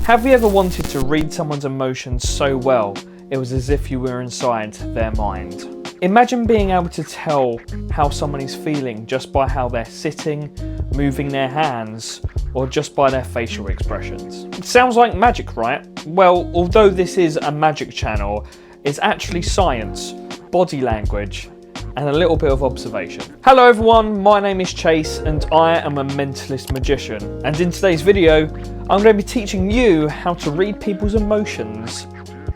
Have you ever wanted to read someone's emotions so well, it was as if you were inside their mind? Imagine being able to tell how someone is feeling just by how they're sitting, moving their hands, or just by their facial expressions. It sounds like magic, right? Well, although this is a magic channel, it's actually science, body language, and a little bit of observation. Hello everyone, my name is Chase and I am a mentalist magician. And in today's video, I'm going to be teaching you how to read people's emotions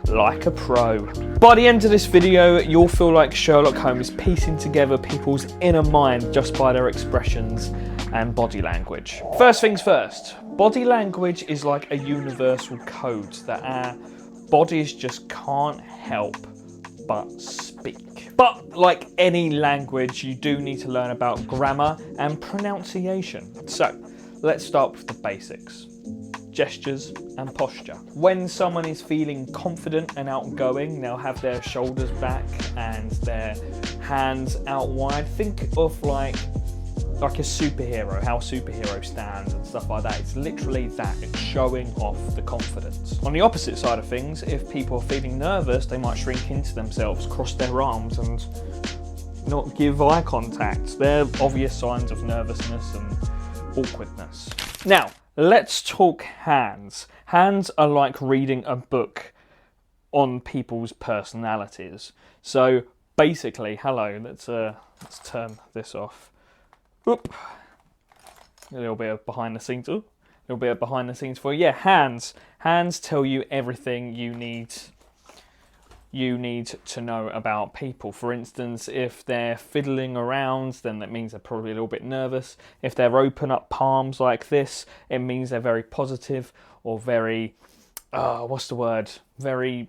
like a pro. By the end of this video, you'll feel like Sherlock Holmes piecing together people's inner mind just by their expressions and body language. First things first, body language is like a universal code that our bodies just can't help but speak. But like any language, you do need to learn about grammar and pronunciation. So let's start with the basics. Gestures and posture. When someone is feeling confident and outgoing, they'll have their shoulders back and their hands out wide. Think of like a superhero, how superheroes stand and stuff like that. It's literally that, it's showing off the confidence. On the opposite side of things, if people are feeling nervous, they might shrink into themselves, cross their arms and not give eye contact. They're obvious signs of nervousness and awkwardness. Now, let's talk hands. Hands are like reading a book on people's personalities. So basically, hello, let's turn this off. Oop. A little bit of behind the scenes. Ooh. A little bit of behind the scenes for you. Yeah, hands. Hands tell you everything you need to know about people. For instance, if they're fiddling around, then that means they're probably a little bit nervous. If they're open up palms like this, it means they're very positive or very, very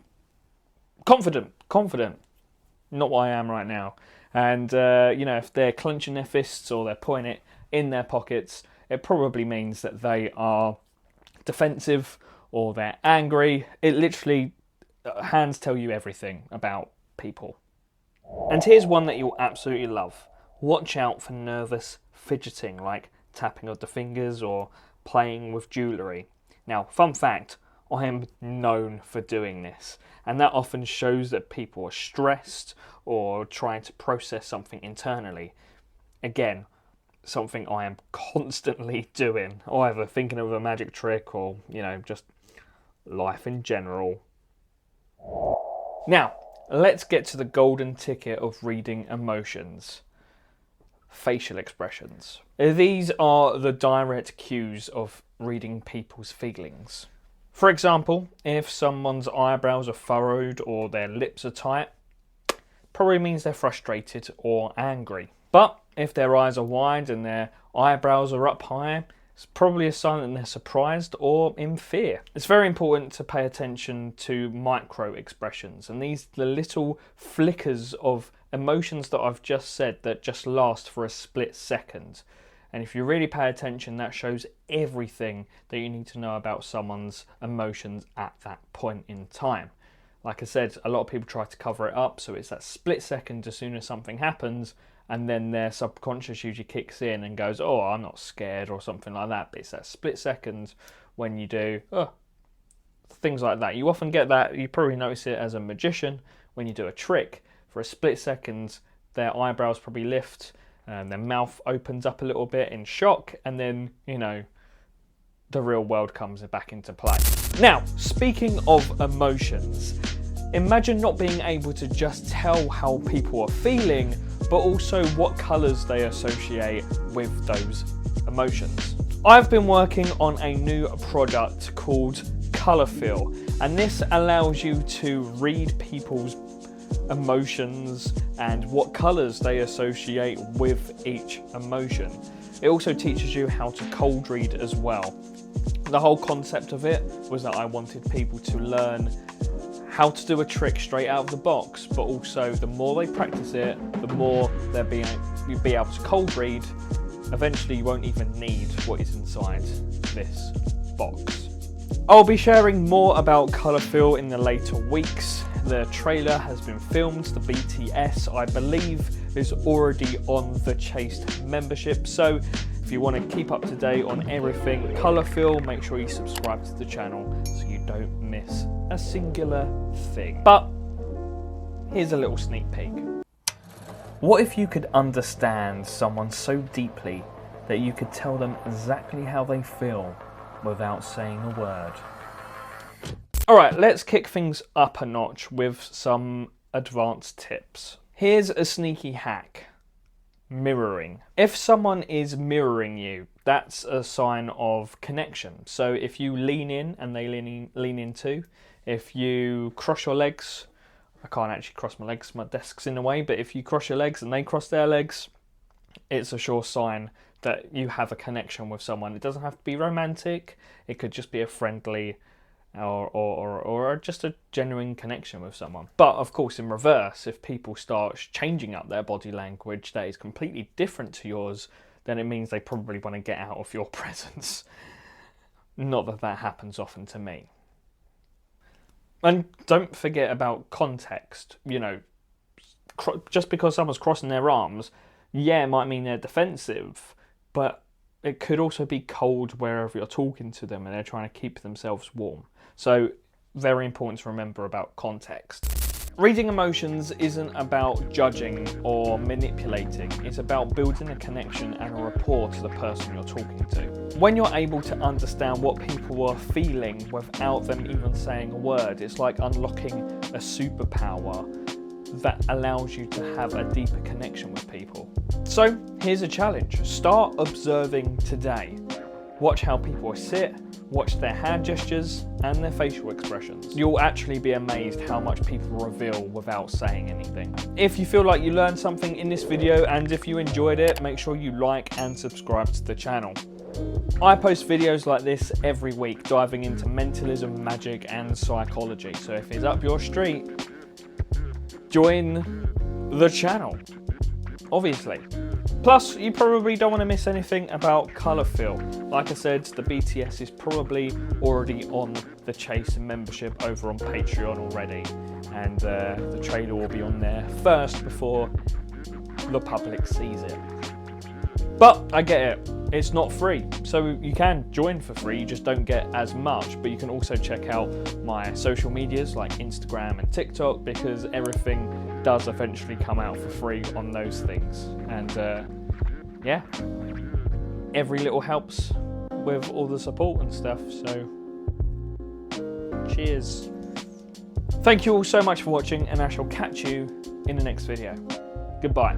confident. Not what I am right now. And, if they're clenching their fists or they're putting it in their pockets, it probably means that they are defensive or they're angry. It literally, hands tell you everything about people. And here's one that you'll absolutely love. Watch out for nervous fidgeting, like tapping of the fingers or playing with jewellery. Now, fun fact, I am known for doing this, and that often shows that people are stressed or trying to process something internally. Again, something I am constantly doing, either thinking of a magic trick or, just life in general. Now, let's get to the golden ticket of reading emotions. Facial expressions. These are the direct cues of reading people's feelings. For example, if someone's eyebrows are furrowed or their lips are tight, probably means they're frustrated or angry. But if their eyes are wide and their eyebrows are up high, it's probably a sign that they're surprised or in fear. It's very important to pay attention to micro expressions, and these the little flickers of emotions that I've just said that just last for a split second. And if you really pay attention, that shows everything that you need to know about someone's emotions at that point in time. Like I said, a lot of people try to cover it up, so it's that split second as soon as something happens, and then their subconscious usually kicks in and goes, oh, I'm not scared or something like that. But it's that split second when you do things like that. You often get that, you probably notice it as a magician when you do a trick. For a split second, their eyebrows probably lift, and their mouth opens up a little bit in shock, and then, the real world comes back into play. Now, speaking of emotions, imagine not being able to just tell how people are feeling, but also what colours they associate with those emotions. I've been working on a new product called Colour Fill, and this allows you to read people's emotions and what colours they associate with each emotion. It also teaches you how to cold read as well. The whole concept of it was that I wanted people to learn how to do a trick straight out of the box, but also the more they practice it, the more they'll be able to cold read. Eventually you won't even need what is inside this box. I'll be sharing more about Colour Fill in the later weeks. The trailer has been filmed, the BTS I believe is already on the Chased membership, so if If you want to keep up to date on everything colour fill, make sure you subscribe to the channel so you don't miss a singular thing. But here's a little sneak peek. What if you could understand someone so deeply that you could tell them exactly how they feel without saying a word? Alright, let's kick things up a notch with some advanced tips. Here's a sneaky hack. Mirroring. If someone is mirroring you, that's a sign of connection. So if you lean in and they lean in too, if you cross your legs, I can't actually cross my legs, my desk's in the way, but if you cross your legs and they cross their legs, it's a sure sign that you have a connection with someone. It doesn't have to be romantic, it could just be a friendly or just a genuine connection with someone. But of course, in reverse, if people start changing up their body language that is completely different to yours, then it means they probably want to get out of your presence. Not that that happens often to me. And don't forget about context. You know, just because someone's crossing their arms, yeah, it might mean they're defensive, but it could also be cold wherever you're talking to them and they're trying to keep themselves warm. So, very important to remember about context. Reading emotions isn't about judging or manipulating. It's about building a connection and a rapport to the person you're talking to. When you're able to understand what people are feeling without them even saying a word, it's like unlocking a superpower that allows you to have a deeper connection with people. So here's a challenge. Start observing today. Watch how people sit, watch their hand gestures and their facial expressions. You'll actually be amazed how much people reveal without saying anything. If you feel like you learned something in this video and if you enjoyed it, make sure you like and subscribe to the channel. I post videos like this every week diving into mentalism, magic and psychology. So if it's up your street, join the channel, obviously. Plus, you probably don't want to miss anything about colour fill. Like I said, the BTS is probably already on the Chase membership over on Patreon already, and the trailer will be on there first before the public sees it. But I get it, it's not free, so you can join for free, you just don't get as much, but you can also check out my social medias like Instagram and TikTok, because everything does eventually come out for free on those things. And yeah, every little helps with all the support and stuff, so cheers. Thank you all so much for watching, and I shall catch you in the next video. Goodbye.